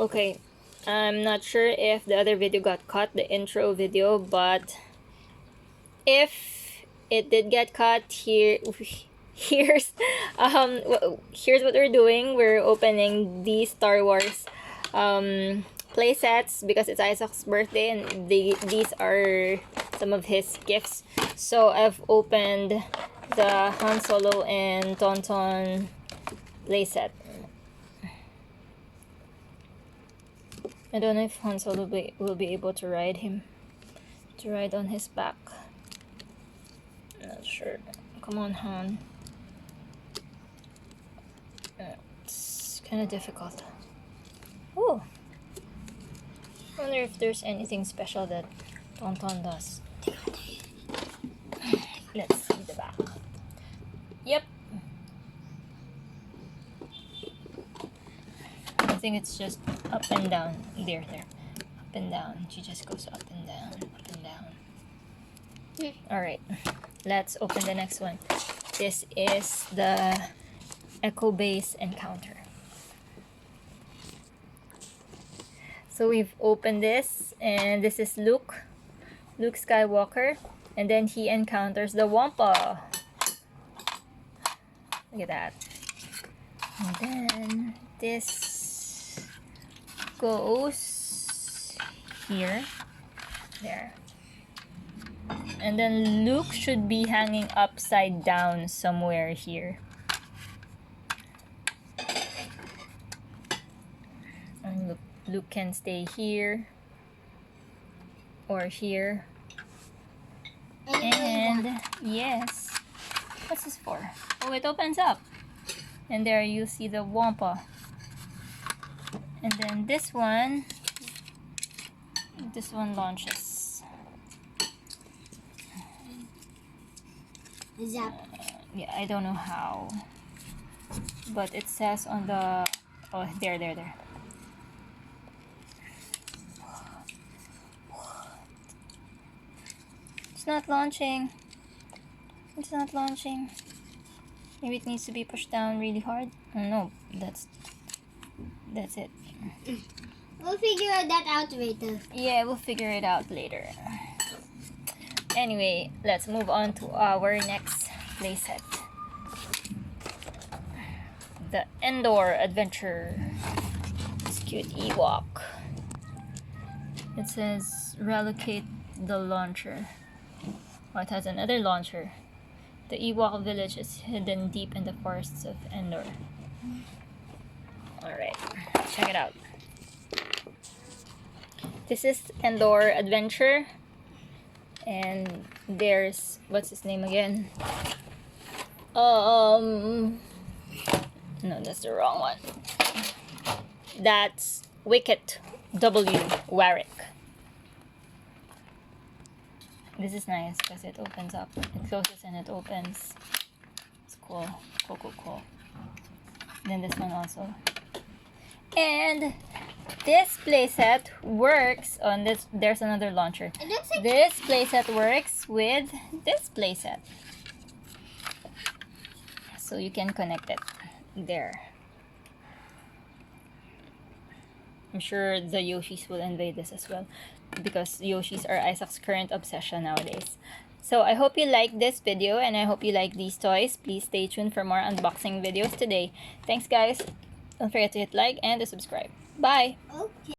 Okay, I'm not sure if the other video got cut, the intro video, but if it did get cut, here's here's what we're doing. We're opening these Star Wars playsets because it's Isaac's birthday, and these are some of his gifts. So I've opened the Han Solo and Tauntaun playset. I don't know if Han Solo will be able to ride on his back. Not sure. Come on, Han. It's kind of difficult. Oh, I wonder if there's anything special that Tauntaun does. Let's see the back. Yep. I think it's just up and down. There. Up and down. She just goes up and down, up and down. Alright. Let's open the next one. This is the Echo Base Encounter. So we've opened this, and this is Luke Skywalker, and then he encounters the Wampa. Look at that. And then this goes here, there, and then Luke should be hanging upside down somewhere here. And Luke can stay here or here. And yes, what's this for? Oh, it opens up, and there you see the Wampa. And then this one launches. Yeah, I don't know how, but it says on the, oh, there. It's not launching. Maybe it needs to be pushed down really hard. Oh, no, that's it. We'll figure that out later. Yeah, we'll figure it out later. Anyway, let's move on to our next playset. The Endor Adventure. It's cute Ewok. It says relocate the launcher. Oh, it has another launcher. The Ewok village is hidden deep in the forests of Endor. Alright, check it out. This is Endor Adventure. And there's, what's his name again? No, that's the wrong one. That's Wicket W. Warwick. This is nice because it opens up. It closes and it opens. It's cool. Cool. Then this one also. And this playset works on this. There's another launcher. It looks like this playset works with this playset. So you can connect it there. I'm sure the Yoshis will invade this as well, because Yoshis are Isaac's current obsession nowadays. So I hope you liked this video, and I hope you like these toys. Please stay tuned for more unboxing videos today. Thanks guys. Don't forget to hit like and to subscribe. Bye! okay.